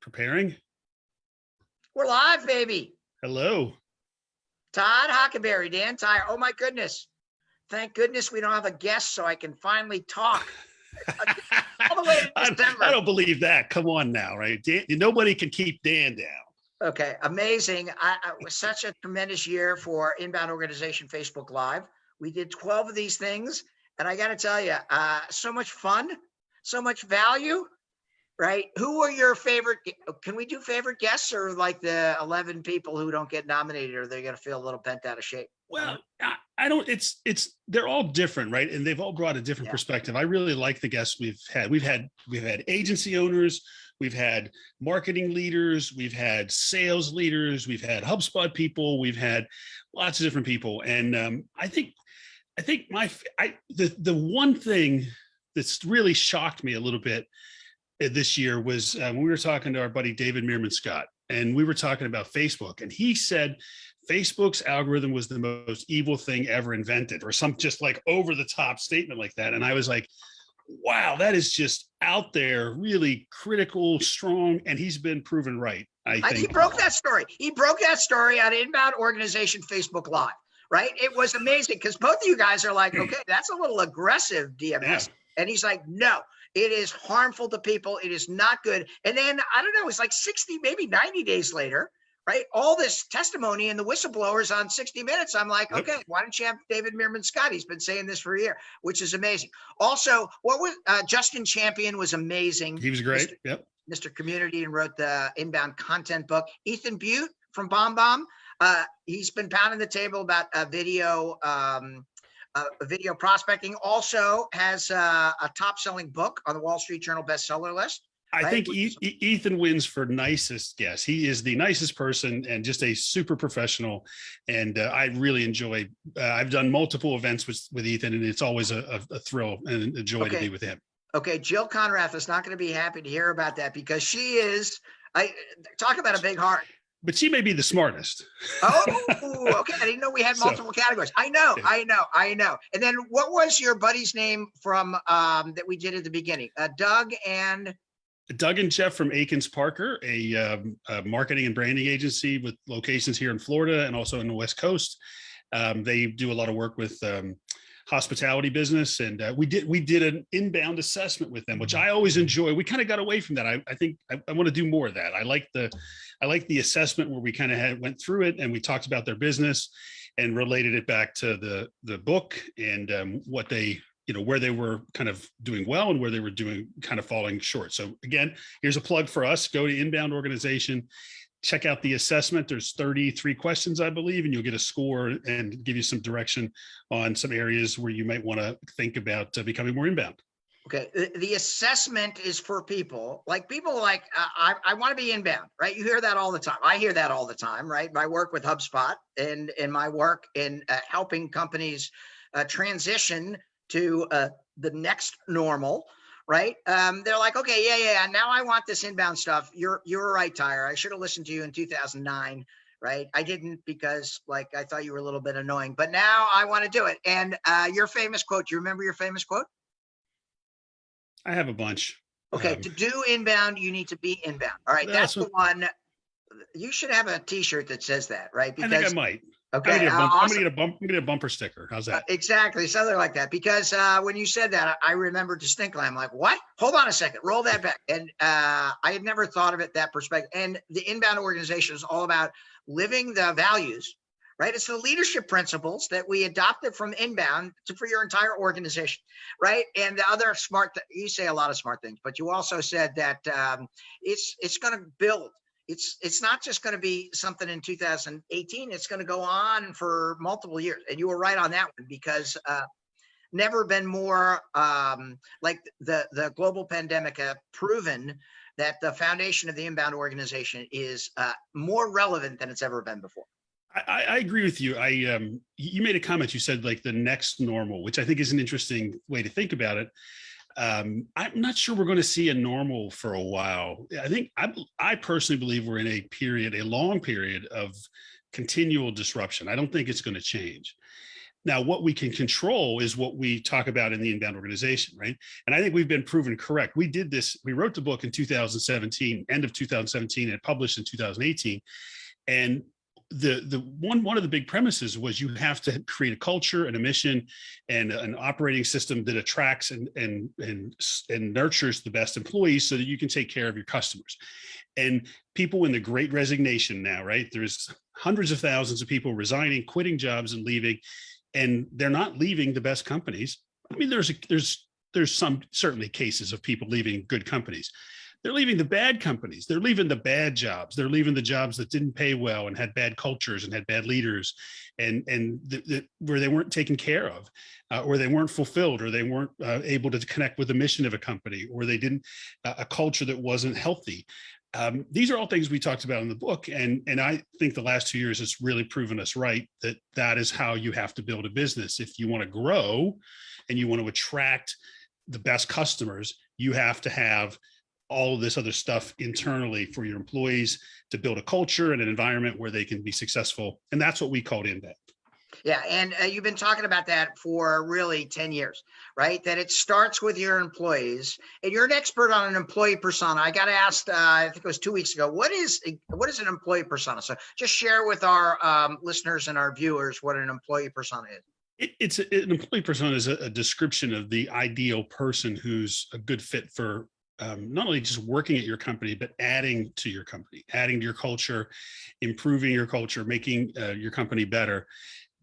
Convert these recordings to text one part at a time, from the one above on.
Preparing. We're live, baby. Hello. Todd Hockenberry, Dan Tyre. Oh my goodness. Thank goodness we don't have a guest so I can finally talk. All the way to December. I don't believe that. Come on now, right? Dan, nobody can keep Dan down. Okay, amazing. It was such a tremendous year for Inbound Organization Facebook Live. We did 12 of these things, and I got to tell you, so much fun, so much value, right? Who were your favorite? Can we do favorite guests, or like the 11 people who don't get nominated, or they're going to feel a little bent out of shape? Well, I don't, they're all different, right? And they've all brought a different perspective. I really like the guests we've had. We've had agency owners, we've had marketing leaders, we've had sales leaders, we've had HubSpot people, we've had lots of different people. And I think the one thing that's really shocked me a little bit this year was when we were talking to our buddy David Meerman Scott, and we were talking about Facebook, and he said Facebook's algorithm was the most evil thing ever invented, or some just like over the top statement like that. And I was like, wow, that is just out there, really critical, strong, and he's been proven right. I think he broke that story. He broke that story on Inbound Organization Facebook Live, right? It was amazing because both of you guys are like, okay, that's a little aggressive DMS. Yeah. And he's like, no, it is harmful to people. It is not good. And then, I don't know, it's like 60, maybe 90 days later, right? All this testimony and the whistleblowers on 60 Minutes. I'm like, okay, why don't you have David Meerman Scott? He's been saying this for a year, which is amazing. Also, what was Justin Champion was amazing. He was great. Mr. Community, and wrote the Inbound Content book. Ethan Butte from BombBomb. He's been pounding the table about video prospecting. Also has a top-selling book on the Wall Street Journal bestseller list. I think Ethan wins for nicest guest. He is the nicest person and just a super professional. And I really enjoy, I've done multiple events with Ethan, and it's always a thrill and a joy to be with him. Okay. Jill Conrath is not going to be happy to hear about that because she is, talk about a big heart. But she may be the smartest. Oh, okay. I didn't know we had multiple categories. I know. And then what was your buddy's name from that we did at the beginning? Doug and Jeff from Akins Parker, a marketing and branding agency with locations here in Florida and also in the West Coast. They do a lot of work with hospitality business, and we did an inbound assessment with them, which I always enjoy. We kind of got away from that. I think I want to do more of that. I like the assessment where we kind of went through it and we talked about their business and related it back to the book and what they, where they were kind of doing well and where they were doing kind of falling short. So again, here's a plug for us. Go to Inbound Organization, check out the assessment. There's 33 questions, I believe, and you'll get a score and give you some direction on some areas where you might want to think about becoming more inbound. Okay. The assessment is for people like, I want to be inbound, right? You hear that all the time. I hear that all the time, right? My work with HubSpot and my work in helping companies transition to the next normal, right? They're like, okay, yeah. Now I want this inbound stuff. You're right, Tyre. I should have listened to you in 2009, right? I didn't because I thought you were a little bit annoying, but now I want to do it. And your famous quote, do you remember your famous quote? I have a bunch. Okay, to do inbound, you need to be inbound. All right, that's the one. You should have a T-shirt that says that, right? Because I think I might. Okay, I'm gonna get a bumper sticker. How's that? Exactly, something like that. Because when you said that, I remember distinctly. I'm like, what? Hold on a second. Roll that back. And I had never thought of it that perspective. And the inbound organization is all about living the values, right? It's the leadership principles that we adopted from inbound for your entire organization, right? And the other you say a lot of smart things, but you also said that it's going to build. It's not just going to be something in 2018. It's going to go on for multiple years. And you were right on that one because never been more like the global pandemic proven that the foundation of the inbound organization is more relevant than it's ever been before. I agree with you. You made a comment. You said like the next normal, which I think is an interesting way to think about it. I'm not sure we're going to see a normal for a while. I personally believe we're in a long period of continual disruption. I don't think it's going to change. Now, what we can control is what we talk about in the inbound organization, right? And I think we've been proven correct. We did this. We wrote the book in 2017, end of 2017, and published in 2018. And the one of the big premises was you have to create a culture and a mission and an operating system that attracts and nurtures the best employees so that you can take care of your customers. And people in the great resignation now, right? There's hundreds of thousands of people resigning, quitting jobs and leaving, and they're not leaving the best companies. I mean, there's some certainly cases of people leaving good companies. They're leaving the bad companies. They're leaving the bad jobs. They're leaving the jobs that didn't pay well and had bad cultures and had bad leaders, and where they weren't taken care of, or they weren't fulfilled, or they weren't able to connect with the mission of a company, or they didn't a culture that wasn't healthy. These are all things we talked about in the book, and I think the last 2 years has really proven us right that that is how you have to build a business. If you want to grow and you want to attract the best customers, you have to have all of this other stuff internally for your employees to build a culture and an environment where they can be successful. And that's what we called inbound. Yeah. And you've been talking about that for really 10 years, right? That it starts with your employees, and you're an expert on an employee persona. I got asked, I think it was 2 weeks ago, what is an employee persona? So just share with our listeners and our viewers what an employee persona is. An employee persona is a description of the ideal person who's a good fit for not only just working at your company, but adding to your company, adding to your culture, improving your culture, making your company better.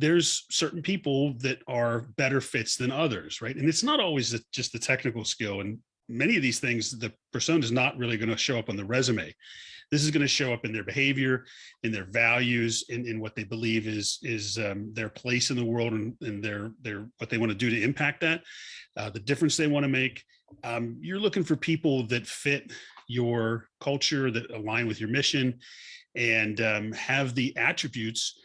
There's certain people that are better fits than others, right? And it's not always just the technical skill. And many of these things, the persona is not really going to show up on the resume. This is going to show up in their behavior, in their values, in what they believe is their place in the world, and their what they want to do to impact that, the difference they want to make. You're looking for people that fit your culture, that align with your mission, and have the attributes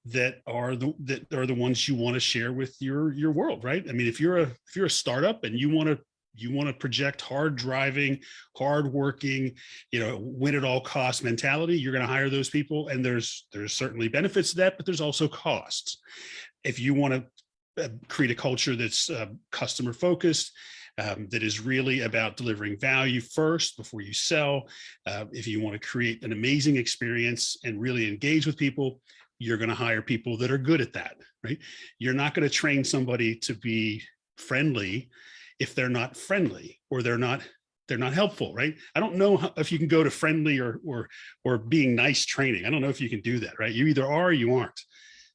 that are the ones you want to share with your world, right? I mean, if you're a startup and you want to project hard driving, hard working, win at all costs mentality, you're going to hire those people. And there's certainly benefits to that, but there's also costs. If you want to create a culture that's customer focused, that is really about delivering value first before you sell. If you want to create an amazing experience and really engage with people, you're going to hire people that are good at that, right? You're not going to train somebody to be friendly if they're not friendly, or they're not helpful, right? I don't know if you can go to friendly or being nice training. I don't know if you can do that, right? You either are or you aren't.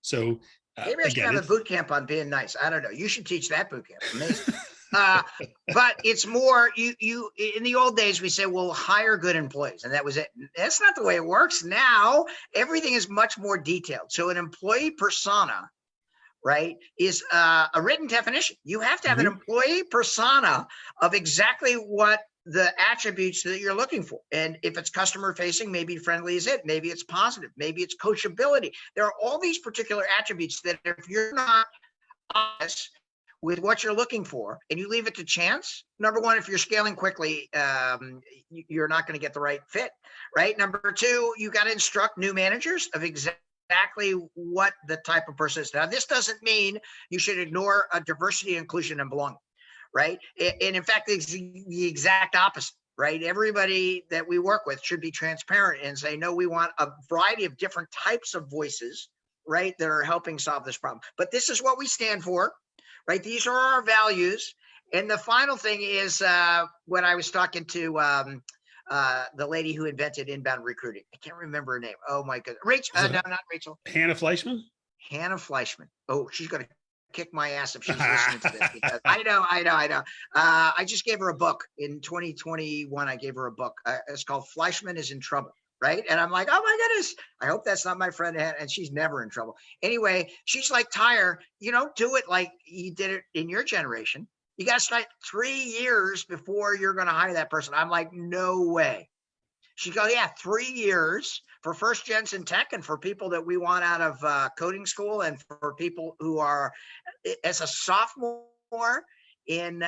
So maybe I should have a boot camp on being nice. I don't know. You should teach that boot camp. Amazing. But it's more, you in the old days, we say, well, hire good employees, and that was it. That's not the way it works now. Everything is much more detailed. So an employee persona, right, is a written definition. You have to have an employee persona of exactly what the attributes that you're looking for. And if it's customer facing, maybe friendly is it. Maybe it's positive. Maybe it's coachability. There are all these particular attributes that if you're not honest with what you're looking for, and you leave it to chance, number one, if you're scaling quickly, you're not going to get the right fit, right? Number two, you got to instruct new managers of exactly what the type of person is. Now, this doesn't mean you should ignore diversity, inclusion, and belonging, right? And in fact, it's the exact opposite, right? Everybody that we work with should be transparent and say, no, we want a variety of different types of voices, right, that are helping solve this problem. But this is what we stand for. Right. These are our values. And the final thing is when I was talking to the lady who invented inbound recruiting. I can't remember her name. Oh, my goodness. Rachel. No, not Rachel. Hannah Fleischman. Hannah Fleischman. Oh, she's going to kick my ass if she's listening to this. Because I know. I just gave her a book in 2021. I gave her a book. It's called Fleischman is in Trouble. Right. And I'm like, oh, my goodness, I hope that's not my friend. And she's never in trouble. Anyway, she's like, Tyre, do it like you did it in your generation. You got to start 3 years before you're going to hire that person. I'm like, no way. She goes, yeah, 3 years for first gens in tech, and for people that we want out of coding school, and for people who are as a sophomore in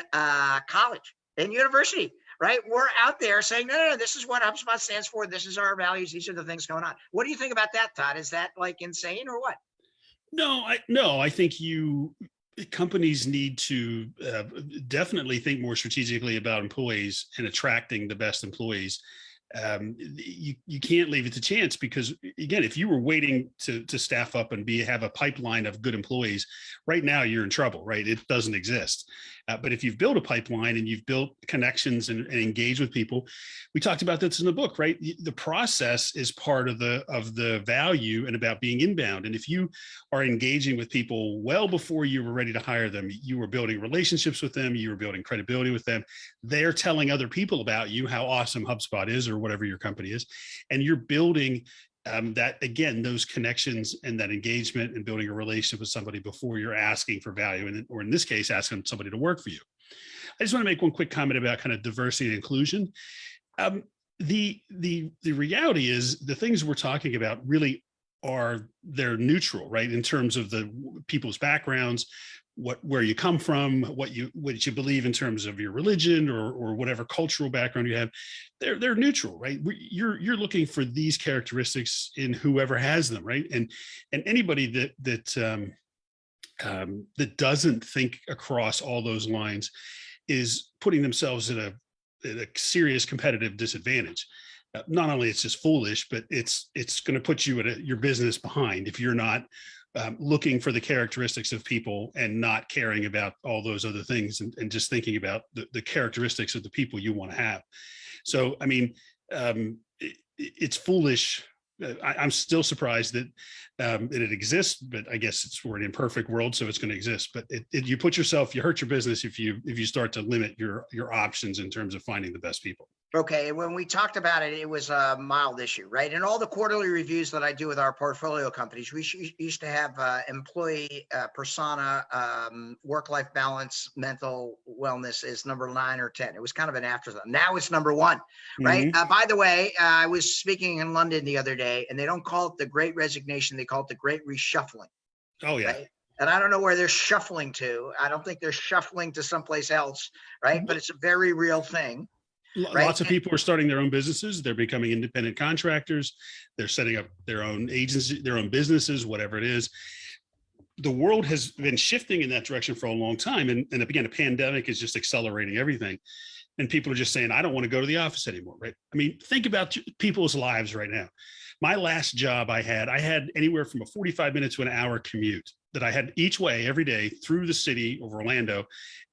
college and university. Right. We're out there saying, no, this is what HubSpot stands for. This is our values. These are the things going on. What do you think about that, Todd? Is that like insane or what? No, I think companies need to definitely think more strategically about employees and attracting the best employees. You can't leave it to chance, because again, if you were waiting to staff up and have a pipeline of good employees, right now you're in trouble, right? It doesn't exist. But if you've built a pipeline and you've built connections and engaged with people, we talked about this in the book, right? The process is part of the value and about being inbound. And if you are engaging with people well before you were ready to hire them, you were building relationships with them, you were building credibility with them, they're telling other people about you, how awesome HubSpot is or whatever your company is, and you're building that, again, those connections and that engagement and building a relationship with somebody before you're asking for value, or in this case, asking somebody to work for you. I just want to make one quick comment about kind of diversity and inclusion. The reality is the things we're talking about really they're neutral, right? In terms of the people's backgrounds, where you come from, what you believe in terms of your religion or whatever cultural background you have, they're neutral, right? You're looking for these characteristics in whoever has them, right? And anybody that doesn't think across all those lines is putting themselves at a serious competitive disadvantage. Not only it's just foolish, but it's going to put you at your business behind if you're not looking for the characteristics of people and not caring about all those other things, and just thinking about the characteristics of the people you want to have. So, I mean, it's foolish. I'm still surprised that it exists, but I guess we're an imperfect world, so it's going to exist. But you hurt your business if you start to limit your options in terms of finding the best people. Okay, when we talked about it, it was a mild issue, right? In all the quarterly reviews that I do with our portfolio companies, we used to have employee persona, work-life balance, mental wellness is number 9 or 10. It was kind of an afterthought. Now it's number 1, right? Mm-hmm. By the way, I was speaking in London the other day, and they don't call it the Great Resignation; they call it the Great Reshuffling. Oh yeah. Right? And I don't know where they're shuffling to. I don't think they're shuffling to someplace else, right? But it's a very real thing. Right? Lots of people are starting their own businesses. They're becoming independent contractors. They're setting up their own agency, their own businesses, whatever it is. The world has been shifting in that direction for a long time. And again, a pandemic is just accelerating everything. And people are just saying, I don't want to go to the office anymore, right? I mean, think about people's lives right now. My last job I had anywhere from a 45 minutes to an hour commute that I had each way every day through the city of Orlando.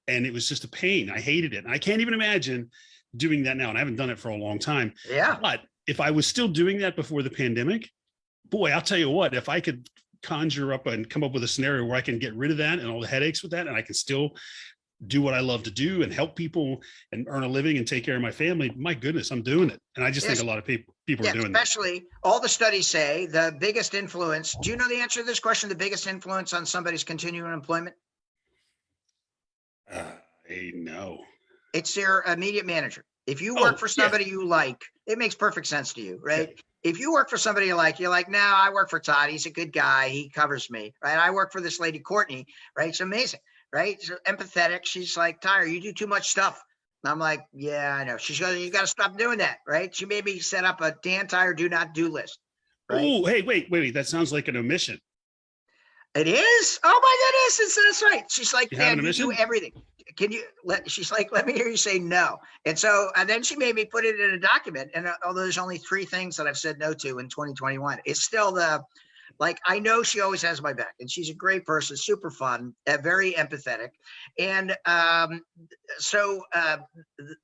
And it was just a pain. I hated it. And I can't even imagine doing that now, and I haven't done it for a long time. Yeah. But if I was still doing that before the pandemic, boy, I'll tell you what, if I could conjure up and come up with a scenario where I can get rid of that and all the headaches with that, and I can still do what I love to do and help people and earn a living and take care of my family, my goodness, I'm doing it. And I just think a lot of people are doing that. Especially all the studies say the biggest influence. Do you know the answer to this question? The biggest influence on somebody's continuing employment? I know. It's their immediate manager. If you work for somebody you like, it makes perfect sense to you, right? Yeah. If you work for somebody you like, you're like, no, I work for Todd. He's a good guy. He covers me, right? I work for this lady, Courtney, right? It's amazing, right? She's empathetic. She's like, Tyler, you do too much stuff. And I'm like, yeah, I know. She's going, you got to stop doing that, right? She made me set up a Dan Tyler do not do list. Right? Oh, hey, wait. That sounds like an omission. It is? Oh my goodness, that's right. She's like, Dan, you do everything. Can you she's like, let me hear you say no. And so, and then she made me put it in a document. And although there's only 3 things that I've said no to in 2021, it's still I know she always has my back, and she's a great person, super fun, very empathetic. And so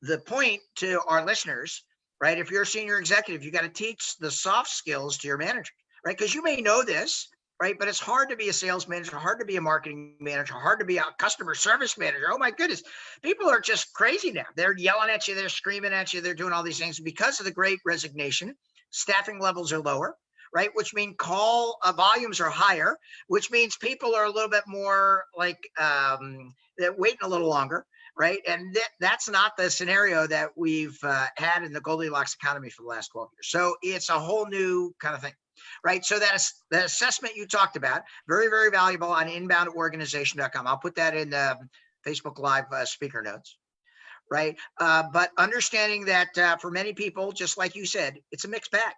the point to our listeners, right? If you're a senior executive, you got to teach the soft skills to your manager, right? Because you may know this, right? But it's hard to be a sales manager, hard to be a marketing manager, hard to be a customer service manager. Oh my goodness. People are just crazy now. They're yelling at you. They're screaming at you. They're doing all these things. Because of the Great Resignation, staffing levels are lower, right? Which means call volumes are higher, which means people are a little bit more like they're waiting a little longer, right? And that's not the scenario that we've had in the Goldilocks economy for the last 12 years. So it's a whole new kind of thing. Right. So that is the assessment you talked about. Very, very valuable on inboundorganization.com. I'll put that in the Facebook Live speaker notes. Right. But understanding that for many people, just like you said, it's a mixed bag.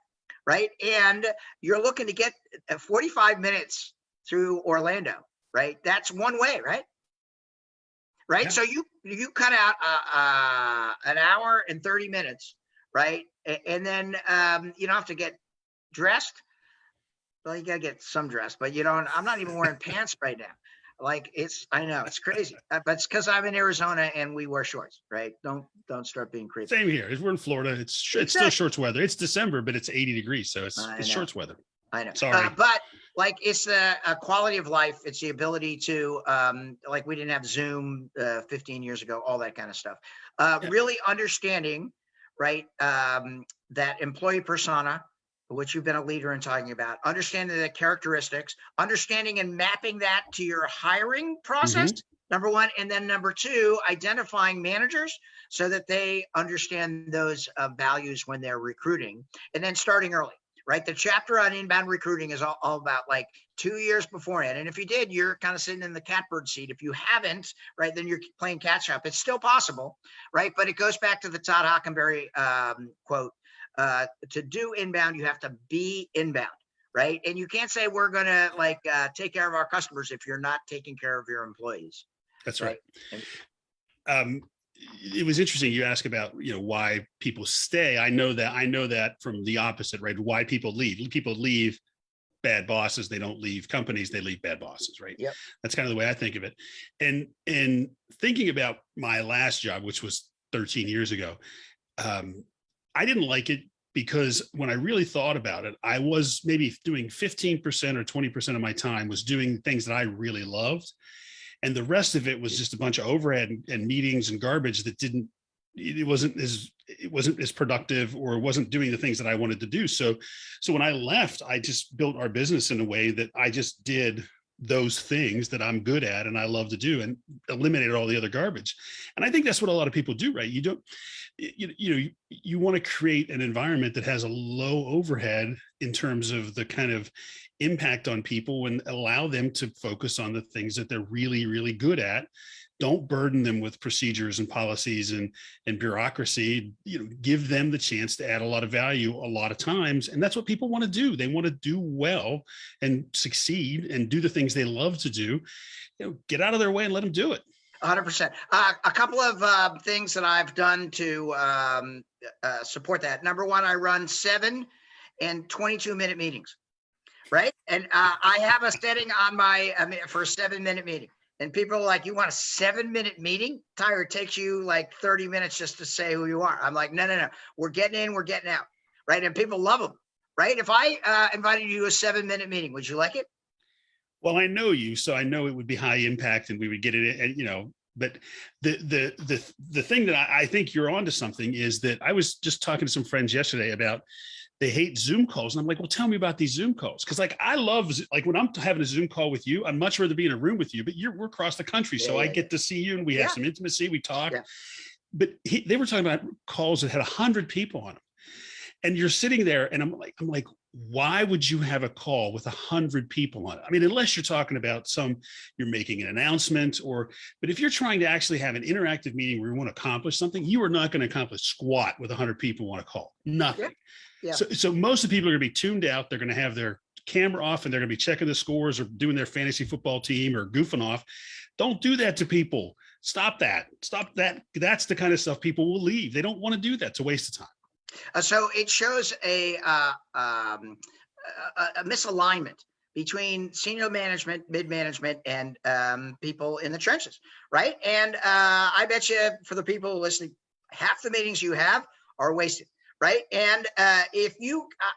Right. And you're looking to get 45 minutes through Orlando, right? That's one way, right? Right. Yeah. So you cut out an hour and 30 minutes, right? And then you don't have to get dressed. Well, you gotta get some dress, but you don't. I'm not even wearing pants right now. Like I know it's crazy, but it's because I'm in Arizona and we wear shorts, right? Don't start being creepy. Same here. We're in Florida. It's still Exactly. shorts weather. It's December, but it's 80 degrees, so it's I know. shorts weather. I know. Sorry. But like it's the quality of life. It's the ability to like we didn't have Zoom 15 years ago, all that kind of stuff. Yeah. Really understanding, right? That employee persona, which you've been a leader in talking about, understanding the characteristics, understanding and mapping that to your hiring process, number one. And then number two, identifying managers so that they understand those values when they're recruiting, and then starting early, right? The chapter on inbound recruiting is all about like 2 years beforehand. And if you did, you're kind of sitting in the catbird seat. If you haven't, right, then you're playing catch up. It's still possible, right? But it goes back to the Todd Hockenberry quote, to do inbound, you have to be inbound, right? And you can't say we're going to like take care of our customers if you're not taking care of your employees. That's right. It was interesting. You ask about, why people stay. I know that from the opposite, right? Why people leave. People leave bad bosses. They don't leave companies. They leave bad bosses, right? Yep. That's kind of the way I think of it. And thinking about my last job, which was 13 years ago, I didn't like it because when I really thought about it, I was maybe doing 15% or 20% of my time was doing things that I really loved. And the rest of it was just a bunch of overhead and meetings and garbage that it wasn't as productive, or wasn't doing the things that I wanted to do. So when I left, I just built our business in a way that I just did those things that I'm good at and I love to do, and eliminated all the other garbage. And I think that's what a lot of people do, right? You want to create an environment that has a low overhead in terms of the kind of impact on people, and allow them to focus on the things that they're really, really good at. Don't burden them with procedures and policies and bureaucracy. Give them the chance to add a lot of value a lot of times. And that's what people want to do. They want to do well and succeed and do the things they love to do. Get out of their way and let them do it. 100%. A couple of things that I've done to support that. Number one, I run 7 and 22-minute meetings, right? And I have a setting on for a 7-minute meeting. And people are like, you want a 7-minute meeting? Tyler, it takes you like 30 minutes just to say who you are. I'm like, no. We're getting in, we're getting out, right? And people love them, right? If I invited you to a 7-minute meeting, would you like it? Well, I know you, so I know it would be high impact, and we would get it. And but the thing that I think you're onto something is that I was just talking to some friends yesterday about they hate Zoom calls. And I'm like, well, tell me about these Zoom calls. Cause I love, when I'm having a Zoom call with you, I'd much rather be in a room with you, but we're across the country. So I get to see you and we have some intimacy, we talk, but they were talking about calls that had 100 people on them. And you're sitting there and I'm like, why would you have a call with 100 people on it? I mean, unless you're talking about you're making an announcement but if you're trying to actually have an interactive meeting where you want to accomplish something, you are not going to accomplish squat with 100 people on a call. Nothing. Yeah. So most of the people are going to be tuned out. They're going to have their camera off and they're going to be checking the scores or doing their fantasy football team or goofing off. Don't do that to people. Stop that. That's the kind of stuff people will leave. They don't want to do that. It's a waste of time. So it shows a misalignment between senior management, mid-management, and people in the trenches, right? And I bet you for the people listening, half the meetings you have are wasted, right? And if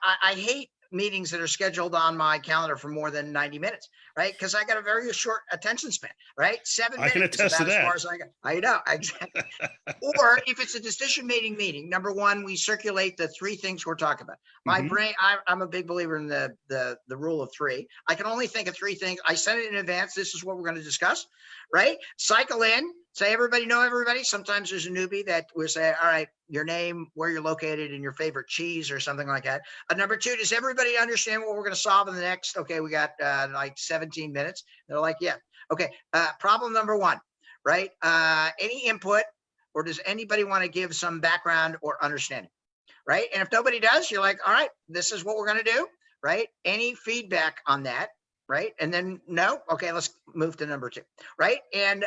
I hate meetings that are scheduled on my calendar for more than 90 minutes, right? Because I got a very short attention span, right? 7 minutes. I can attest to that. As far as I go. I know, exactly. Or if it's a decision-making meeting, number one, we circulate the 3 things we're talking about. My brain, I'm a big believer in the rule of 3. I can only think of 3 things. I send it in advance. This is what we're going to discuss, right? Cycle in. Say everybody know everybody. Sometimes there's a newbie that will say, all right, your name, where you're located, and your favorite cheese or something like that. Number 2, does everybody understand what we're going to solve in the next? Okay, we got like 17 minutes. They're like, yeah. Okay, problem number 1, right? Any input, or does anybody want to give some background or understanding, right? And if nobody does, you're like, all right, this is what we're going to do, right? Any feedback on that, right? And then no, okay, let's move to number 2, right? And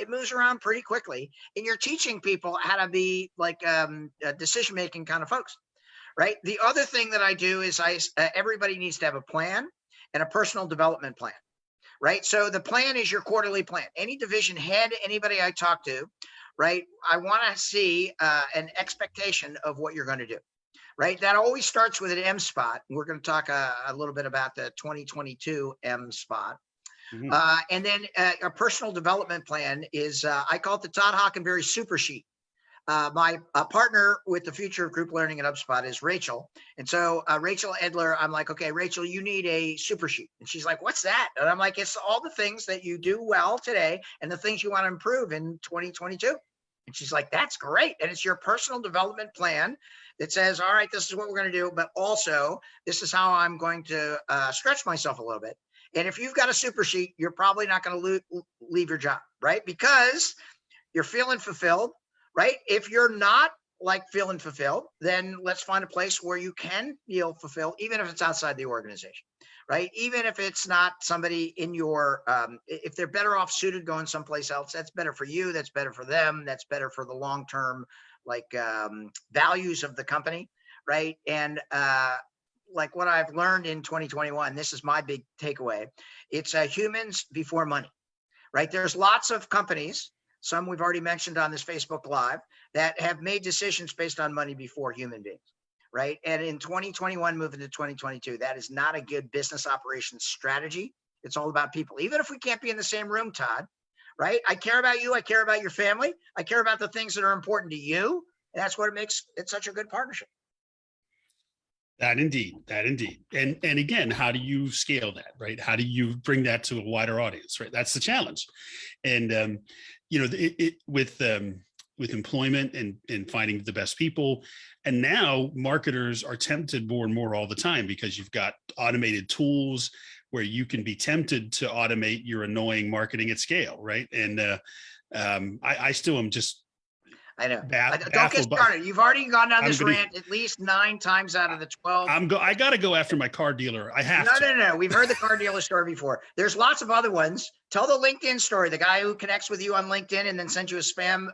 it moves around pretty quickly. And you're teaching people how to be like decision-making kind of folks, right? The other thing that I do is everybody needs to have a plan and a personal development plan, right? So the plan is your quarterly plan. Any division head, anybody I talk to, right? I want to see an expectation of what you're going to do, right? That always starts with an M spot. We're going to talk a little bit about the 2022 M spot. Mhm. And then a personal development plan is, I call it the Todd Hockenberry super sheet. My partner with the future of group learning at Hubspot is Rachel. And so Rachel Edler, I'm like, okay, Rachel, you need a super sheet. And she's like, what's that? And I'm like, it's all the things that you do well today and the things you want to improve in 2022. And she's like, that's great. And it's your personal development plan that says, all right, this is what we're going to do, but also this is how I'm going to stretch myself a little bit. And if you've got a super sheet, you're probably not going to leave your job, right? Because you're feeling fulfilled, right? If you're not like feeling fulfilled, then let's find a place where you can feel fulfilled, even if it's outside the organization, right? Even if it's not somebody in your, if they're better off suited going someplace else, that's better for you. That's better for them. That's better for the long-term, like values of the company, right? And like what I've learned in 2021, this is my big takeaway. It's humans before money, right? There's lots of companies, some we've already mentioned on this Facebook Live, that have made decisions based on money before human beings, right? And in 2021, moving to 2022, that is not a good business operations strategy. It's all about people. Even if we can't be in the same room, Todd, right? I care about you. I care about your family. I care about the things that are important to you. And that's what makes it such a good partnership. That indeed, and again, how do you scale that, right? How do you bring that to a wider audience, right? That's the challenge, and with employment and finding the best people, and now marketers are tempted more and more all the time because you've got automated tools where you can be tempted to automate your annoying marketing at scale, right? And I still am just I know. Don't get baffled by. started. You've already gone down this rant at least 9 times out of the 12. I got to go after my car dealer. I have to. No. We've heard the car dealer story before. There's lots of other ones. Tell the LinkedIn story. The guy who connects with you on LinkedIn and then sends you a spam.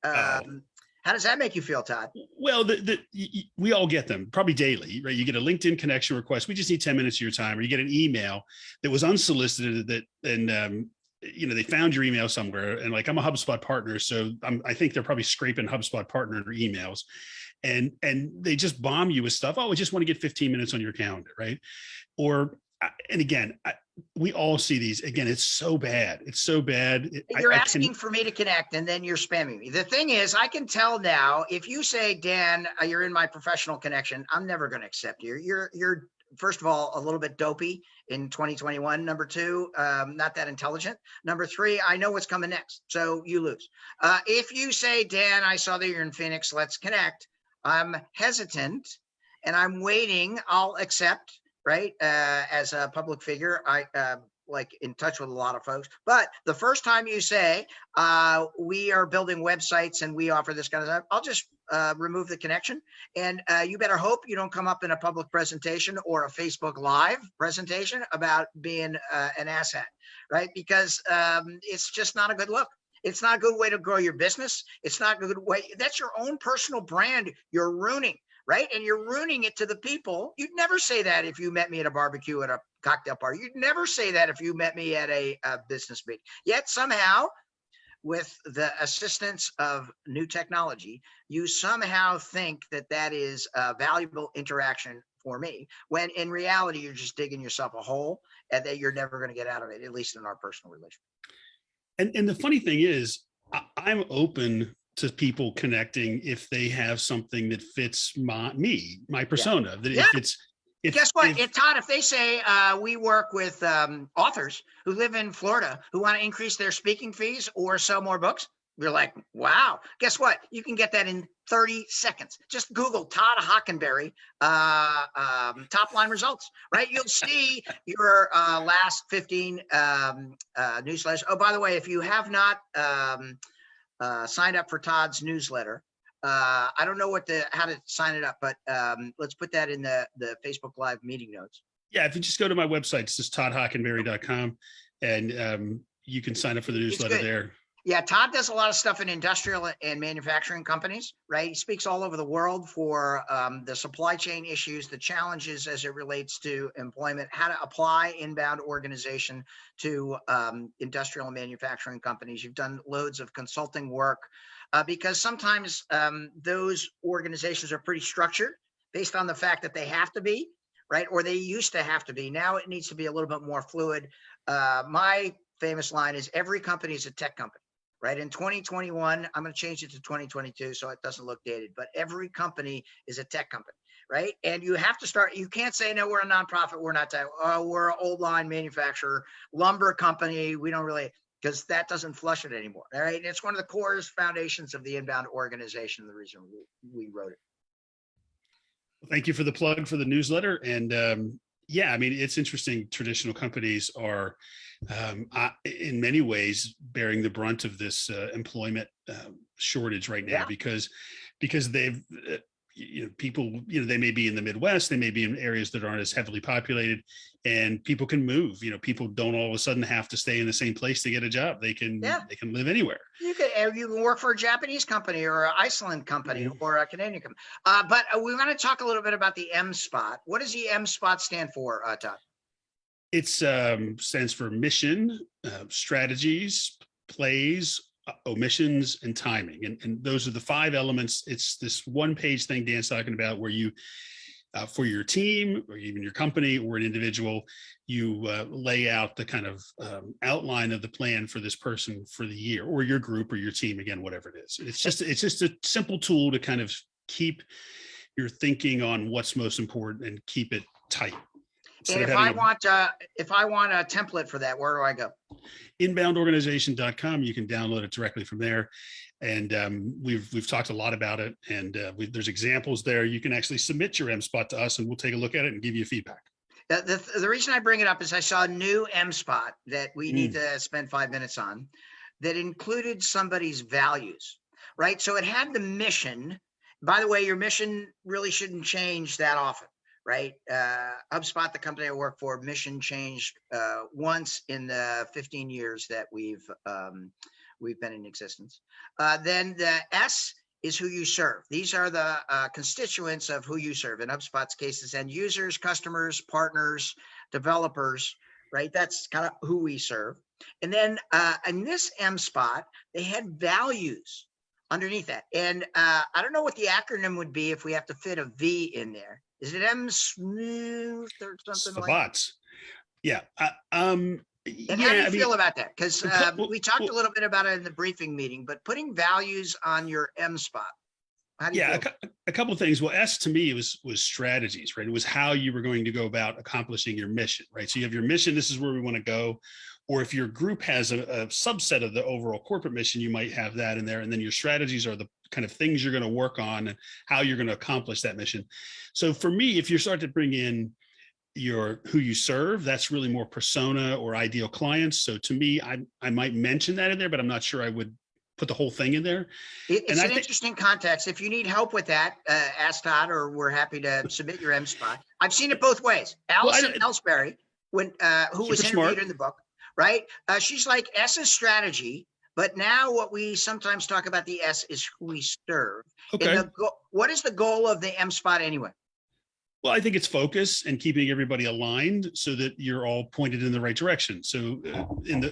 How does that make you feel, Todd? Well, we all get them probably daily, right? You get a LinkedIn connection request. We just need 10 minutes of your time, or you get an email that was unsolicited they found your email somewhere, and like, I'm a HubSpot partner, so I think they're probably scraping HubSpot partner emails, and they just bomb you with stuff. Oh, I just want to get 15 minutes on your calendar, right? And again, we all see these. Again, it's so bad. It's so bad. You're asking for me to connect, and then you're spamming me. The thing is, I can tell now, if you say, Dan, you're in my professional connection, I'm never going to accept you. You're first of all, a little bit dopey in 2021. Number 2, not that intelligent. Number 3, I know what's coming next. So you lose. If you say, Dan, I saw that you're in Phoenix, let's connect. I'm hesitant and I'm waiting. I'll accept, right? As a public figure, I like in touch with a lot of folks. But the first time you say, we are building websites and we offer this kind of stuff, I'll just remove the connection. And you better hope you don't come up in a public presentation or a Facebook Live presentation about being an asset, right? Because it's just not a good look. It's not a good way to grow your business. It's not a good way. That's your own personal brand you're ruining, right? And you're ruining it to the people. You'd never say that if you met me at a barbecue at a cocktail party. You'd never say that if you met me at a business meeting. Yet somehow, with the assistance of new technology, you somehow think that that is a valuable interaction for me, when in reality, you're just digging yourself a hole and that you're never going to get out of it, at least in our personal relationship. And the funny thing is, I'm open to people connecting if they have something that fits my persona. That Guess what, Todd, if they say we work with authors who live in Florida who want to increase their speaking fees or sell more books, you're like, wow. Guess what? You can get that in 30 seconds. Just Google Todd Hockenberry top line results, right? You'll see your last 15 newsletters. Oh, by the way, if you have not signed up for Todd's newsletter, I don't know how to sign it up, but let's put that in the Facebook Live meeting notes. Yeah, if you just go to my website, it's just toddhockenberry.com, and you can sign up for the It's newsletter good. there. Yeah, Todd does a lot of stuff in industrial and manufacturing companies, right? He speaks all over the world for the supply chain issues, the challenges as it relates to employment, how to apply inbound organization to industrial and manufacturing companies. You've done loads of consulting work because sometimes those organizations are pretty structured based on the fact that they have to be, right? Or they used to have to be. Now it needs to be a little bit more fluid. My famous line is every company is a tech company. Right. In 2021, I'm going to change it to 2022 so it doesn't look dated, but every company is a tech company. Right. And you have to start, you can't say, no, we're a nonprofit. We're not tech. Oh, we're an old line manufacturer, lumber company. We don't really, because that doesn't flush it anymore. All right. And it's one of the core foundations of the inbound organization. The reason we wrote it. Thank you for the plug for the newsletter. And yeah, I mean, it's interesting. Traditional companies are in many ways bearing the brunt of this employment shortage right now, because they've people, they may be in the Midwest, they may be in areas that aren't as heavily populated, and people can move. People don't all of a sudden have to stay in the same place to get a job. They can live anywhere. You can work for a Japanese company or an Iceland company or a Canadian company. But we want to talk a little bit about the M-Spot. What does the M-Spot stand for, Todd? It stands for mission, strategies, plays, omissions, and timing. And those are the 5 elements. It's this one-page thing Dan's talking about where you, for your team or even your company or an individual, you lay out the kind of outline of the plan for this person for the year, or your group or your team, again, whatever it is. It's just a simple tool to kind of keep your thinking on what's most important and keep it tight. And if I want a template for that, where do I go? Inboundorganization.com. You can download it directly from there. And we've talked a lot about it. And there's examples there. You can actually submit your M-Spot to us and we'll take a look at it and give you feedback. The reason I bring it up is I saw a new M-Spot that we need to spend 5 minutes on that included somebody's values, right? So it had the mission. By the way, your mission really shouldn't change that often. Right. Hubspot, the company I work for, mission changed once in the 15 years that we've been in existence. Then the S is who you serve. These are the constituents of who you serve. In HubSpot's case, is end users, customers, partners, developers. Right. That's kind of who we serve. And then in this M-Spot, they had values underneath that. And I don't know what the acronym would be if we have to fit a V in there. Is it M-Smooth or something like that? Yeah. And how do you feel about that? Because we talked a little bit about it in the briefing meeting, but putting values on your M-Spot. How do you feel? A couple of things. Well, S to me was strategies, right? It was how you were going to go about accomplishing your mission, right? So you have your mission, this is where we want to go. Or if your group has a subset of the overall corporate mission, you might have that in there. And then your strategies are the kind of things you're going to work on and how you're going to accomplish that mission. So for me, if you start to bring in who you serve, that's really more persona or ideal clients. So to me, I might mention that in there, but I'm not sure I would put the whole thing in there. It's an interesting context. If you need help with that, ask Todd, or we're happy to submit your M-Spot. I've seen it both ways. Allison Ellsbury, who was interviewed in the book, right? She's like, S is strategy, but now what we sometimes talk about the S is who we serve. Okay. And what is the goal of the M-Spot anyway? Well, I think it's focus and keeping everybody aligned so that you're all pointed in the right direction. So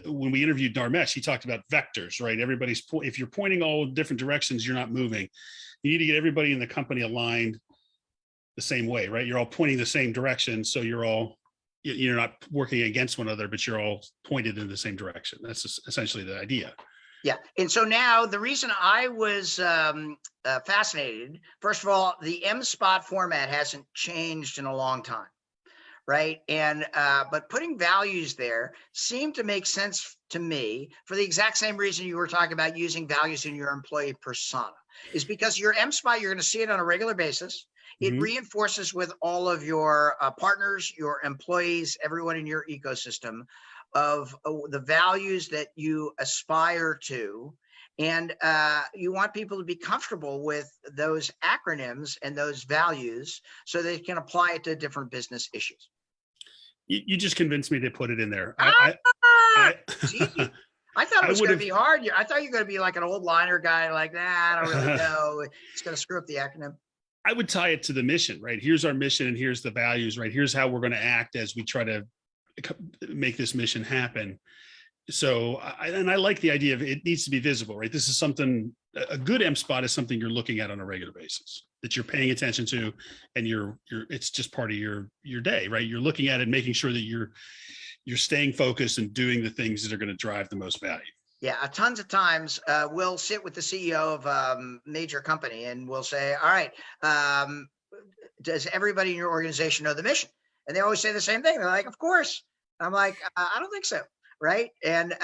when we interviewed Dharmesh, he talked about vectors, right? If you're pointing all different directions, you're not moving. You need to get everybody in the company aligned the same way, right? You're all pointing the same direction. So you're not working against one another, but you're all pointed in the same direction. That's essentially the idea. Yeah. And so now the reason I was fascinated, first of all, the M-Spot format hasn't changed in a long time, right? And but putting values there seemed to make sense to me for the exact same reason you were talking about using values in your employee persona, is because your M-Spot, you're going to see it on a regular basis. It reinforces with all of your partners, your employees, everyone in your ecosystem of the values that you aspire to. And you want people to be comfortable with those acronyms and those values so they can apply it to different business issues. You just convinced me to put it in there. Ah, I, see? I, I thought it I was would going to have. be hard. I thought you were going to be like an old liner guy, like, nah, I don't really know. It's going to screw up the acronym. I would tie it to the mission, right? Here's our mission and here's the values, right? Here's how we're going to act as we try to make this mission happen. So, I like the idea of it needs to be visible, right? This is something, a good M spot is something you're looking at on a regular basis that you're paying attention to, and it's just part of your day, right? You're looking at it, making sure that you're staying focused and doing the things that are going to drive the most value. Yeah, tons of times we'll sit with the CEO of a major company and we'll say, all right, does everybody in your organization know the mission? And they always say the same thing. They're like, of course. I'm like, I don't think so. Right. And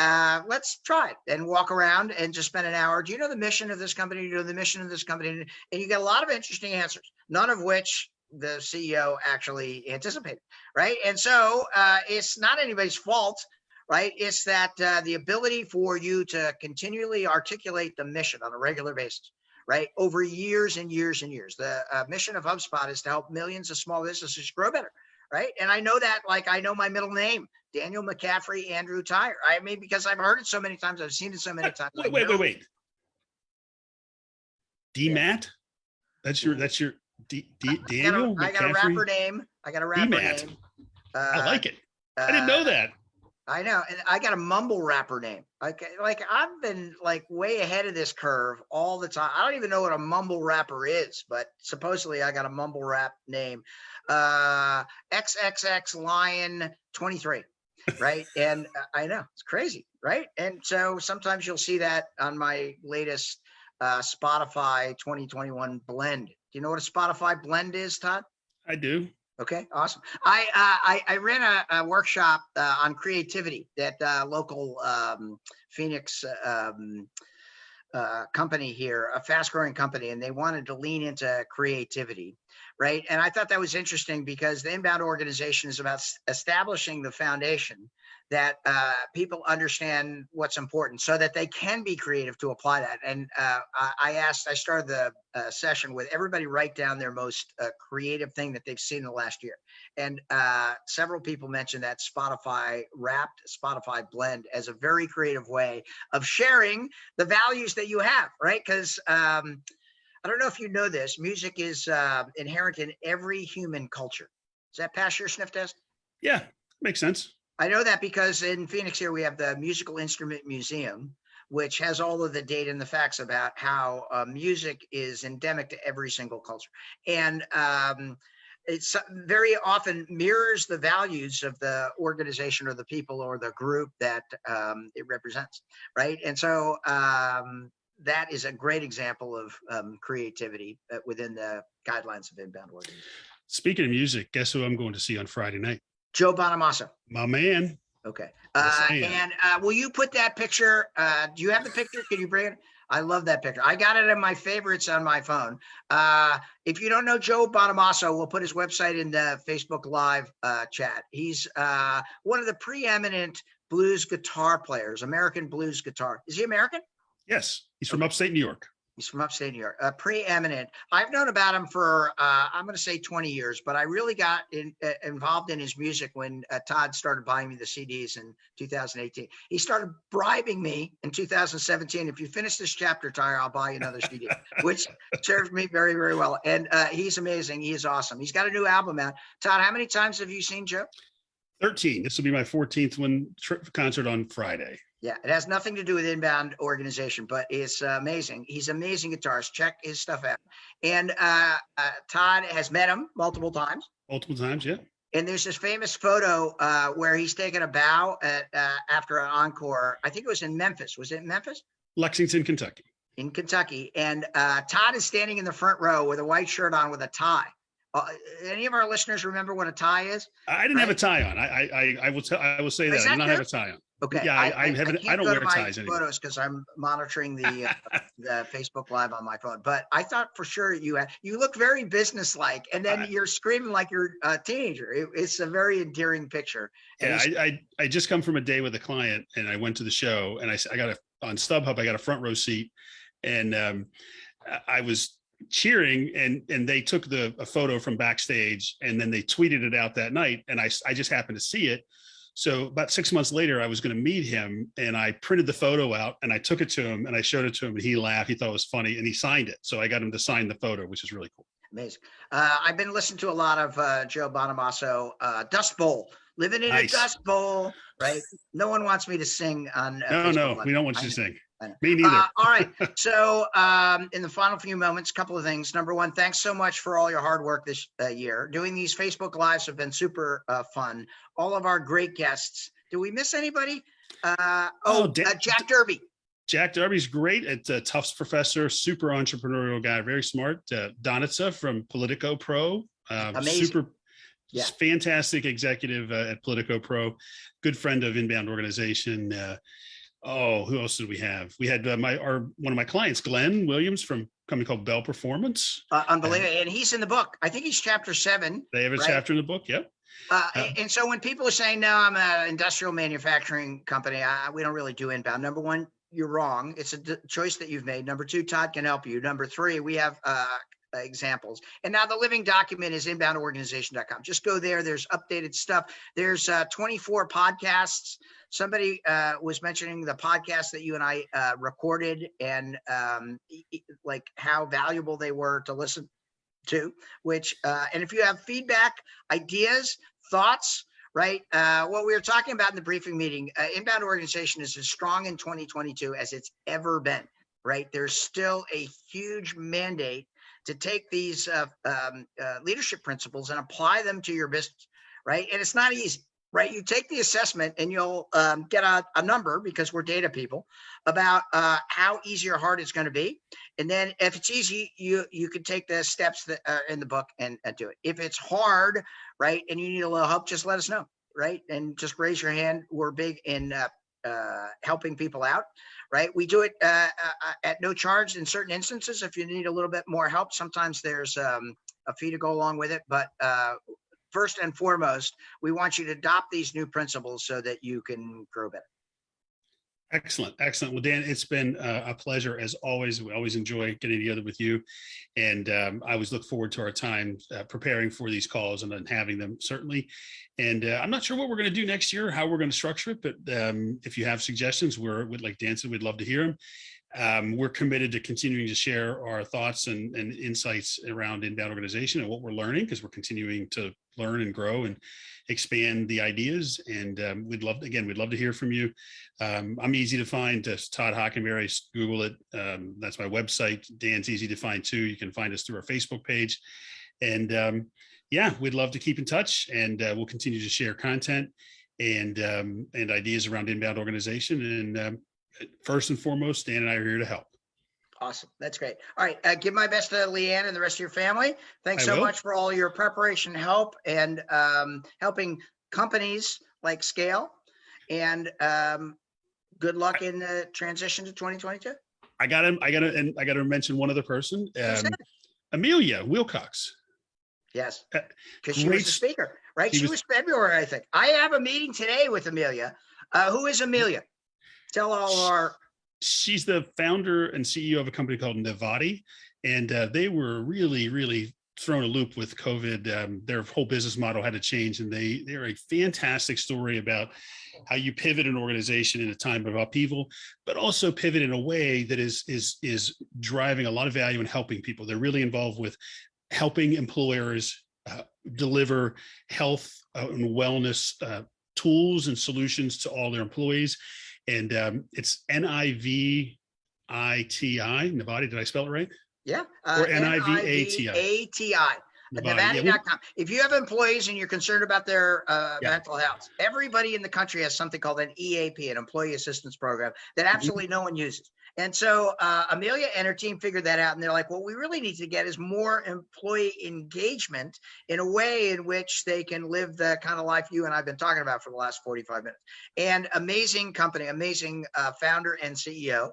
let's try it and walk around and just spend an hour. Do you know the mission of this company? Do you know the mission of this company? And you get a lot of interesting answers, none of which the CEO actually anticipated. Right. And so it's not anybody's fault. Right. It's that the ability for you to continually articulate the mission on a regular basis, right, over years and years and years. The mission of HubSpot is to help millions of small businesses grow better. Right. And I know that, like, I know my middle name, Daniel McCaffrey, Andrew Tyre. I mean, because I've heard it so many times, I've seen it so many times. Wait. DMAT? Yeah. That's your Daniel McCaffrey? I got a rapper name. DMAT. I like it. I didn't know that. I know, and I got a mumble rapper name. Like I've been like way ahead of this curve all the time. I don't even know what a mumble rapper is, but supposedly I got a mumble rap name. XXX Lion 23, right? And I know it's crazy, right? And so sometimes you'll see that on my latest Spotify 2021 blend. Do you know what a Spotify blend is, Todd? I do. Okay, awesome. I ran a workshop on creativity at local Phoenix company here, a fast growing company, and they wanted to lean into creativity, right? And I thought that was interesting because the inbound organization is about establishing the foundation that people understand what's important so that they can be creative to apply that. And I started the session with everybody write down their most creative thing that they've seen in the last year. And several people mentioned that Spotify Wrapped, Spotify Blend as a very creative way of sharing the values that you have, right? Because I don't know if you know this, music is inherent in every human culture. Does that pass your sniff test? Yeah, makes sense. I know that because in Phoenix here, we have the Musical Instrument Museum, which has all of the data and the facts about how music is endemic to every single culture. And it's very often mirrors the values of the organization or the people or the group that it represents, right? And so that is a great example of creativity within the guidelines of inbound organization. Speaking of music, guess who I'm going to see on Friday night? Joe Bonamassa. My man. Okay. Yes, and will you put that picture? Do you have the picture? Can you bring it? I love that picture. I got it in my favorites on my phone. If you don't know Joe Bonamasso, we'll put his website in the Facebook Live chat. He's one of the preeminent blues guitar players, American blues guitar. Is he American? Yes. He's from upstate New York. He's from upstate New York, preeminent. I've known about him for, I'm going to say 20 years, but I really got involved in his music when Todd started buying me the CDs in 2018. He started bribing me in 2017. If you finish this chapter, Tyre, I'll buy you another CD, which served me very, very well. And he's amazing. He is awesome. He's got a new album out. Todd, how many times have you seen Joe? 13. This will be my 14th concert on Friday. Yeah, it has nothing to do with inbound organization, but it's amazing. He's an amazing guitarist. Check his stuff out. And Todd has met him multiple times. Multiple times, yeah. And there's this famous photo where he's taking a bow after an encore. I think it was in Memphis. Was it in Memphis? Lexington, Kentucky. In Kentucky. And Todd is standing in the front row with a white shirt on with a tie. Any of our listeners remember what a tie is? I didn't have a tie on. I will say that I did not have a tie on. Okay. Yeah, I don't wear ties anymore. Photos because I'm monitoring the Facebook Live on my phone. But I thought for sure you look very businesslike, and then you're screaming like you're a teenager. It's a very endearing picture. And yeah, I just come from a day with a client, and I went to the show, and I got on StubHub. I got a front row seat, and I was cheering, and they took a photo from backstage, and then they tweeted it out that night, and I just happened to see it. So about 6 months later, I was going to meet him, and I printed the photo out and I took it to him and I showed it to him, and he laughed. He thought it was funny, and he signed it. So I got him to sign the photo, which is really cool. Amazing. I've been listening to a lot of Joe Bonamasso, Dust Bowl, living in a Dust Bowl, right? No one wants me to sing on. No, we don't want you to sing. Me neither. All right. So in the final few moments, a couple of things. Number one, thanks so much for all your hard work this year. Doing these Facebook Lives have been super fun. All of our great guests. Did we miss anybody? Jack Derby. Jack Derby's great at Tufts professor, super entrepreneurial guy, very smart. Donitsa from Politico Pro, Amazing. Fantastic executive at Politico Pro, good friend of Inbound Organization. Who else did we have? We had one of my clients, Glenn Williams, from a company called Bell Performance. Unbelievable. And he's in the book. I think he's chapter 7. They have a chapter in the book. Yep. And so when people are saying, no, I'm an industrial manufacturing company, we don't really do inbound. Number one, you're wrong. It's a choice that you've made. Number two, Todd can help you. Number three, we have examples. And now the living document is inboundorganization.com. Just go there. There's updated stuff. There's 24 podcasts. Somebody was mentioning the podcast that you and I recorded, and like how valuable they were to listen to, which, and if you have feedback, ideas, thoughts, right? What we were talking about in the briefing meeting, Inbound Organization is as strong in 2022 as it's ever been, right? There's still a huge mandate to take these leadership principles and apply them to your business, right? And it's not easy, right? You take the assessment and you'll get a number, because we're data people, about how easy or hard it's going to be. And then if it's easy, you can take the steps that are in the book and do it. If it's hard, right, and you need a little help, just let us know, right? And just raise your hand. We're big in helping people out, right? We do it at no charge in certain instances. If you need a little bit more help, sometimes there's a fee to go along with it. But first and foremost, we want you to adopt these new principles so that you can grow better. Excellent. Well, Dan, it's been a pleasure as always. We always enjoy getting together with you. And I always look forward to our time preparing for these calls and then having them, certainly. And I'm not sure what we're going to do next year, how we're going to structure it, but if you have suggestions, like Dan said, we'd love to hear them. We're committed to continuing to share our thoughts and insights around inbound organization and what we're learning, because we're continuing to learn and grow and expand the ideas. And we'd love to hear from you. I'm easy to find. Todd Hockenberry, Google it. That's my website. Dan's easy to find too. You can find us through our Facebook page. And we'd love to keep in touch, and we'll continue to share content and ideas around inbound organization. And first and foremost, Dan and I are here to help. Awesome. That's great. All right. Give my best to Leanne and the rest of your family. Thanks so much for all your preparation, help, and helping companies like scale. And good luck in the transition to 2022. I got to mention one other person, Amelia Wilcox. Yes, because she was the speaker, right? She was February, I think. I have a meeting today with Amelia. Who is Amelia? Tell all our. She's the founder and CEO of a company called Nevati, and they were really, really thrown a loop with COVID. Their whole business model had to change, and they're a fantastic story about how you pivot an organization in a time of upheaval, but also pivot in a way that is driving a lot of value and helping people. They're really involved with helping employers deliver health and wellness tools and solutions to all their employees. And it's Nivati, Nevati. Did I spell it right? Yeah. Or Nivati. Nevati.com. If you have employees and you're concerned about their mental health, everybody in the country has something called an EAP, an employee assistance program, that absolutely no one uses. And so Amelia and her team figured that out, and they're like, what we really need to get is more employee engagement in a way in which they can live the kind of life you and I've been talking about for the last 45 minutes. And amazing company, amazing founder and CEO,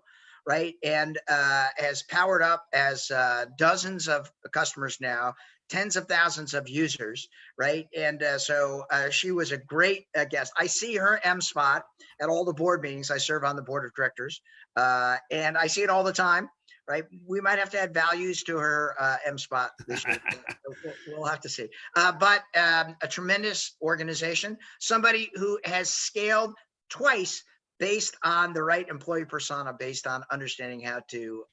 right? And has powered up as dozens of customers now, tens of thousands of users, right? And so she was a great guest. I see her Hubspot at all the board meetings. I serve on the board of directors, and I see it all the time, right? We might have to add values to her M-Spot this year. We'll have to see. But a tremendous organization, somebody who has scaled twice based on the right employee persona, based on understanding how to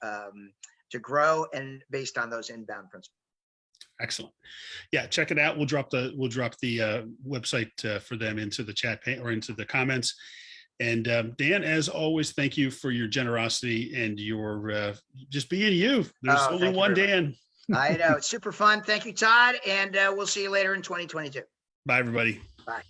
grow, and based on those inbound principles. Excellent. Yeah, check it out. We'll drop the website for them into the chat or into the comments. And Dan, as always, thank you for your generosity and your just being you. There's only one Dan. I know, it's super fun. Thank you, Todd, and we'll see you later in 2022. Bye, everybody. Bye.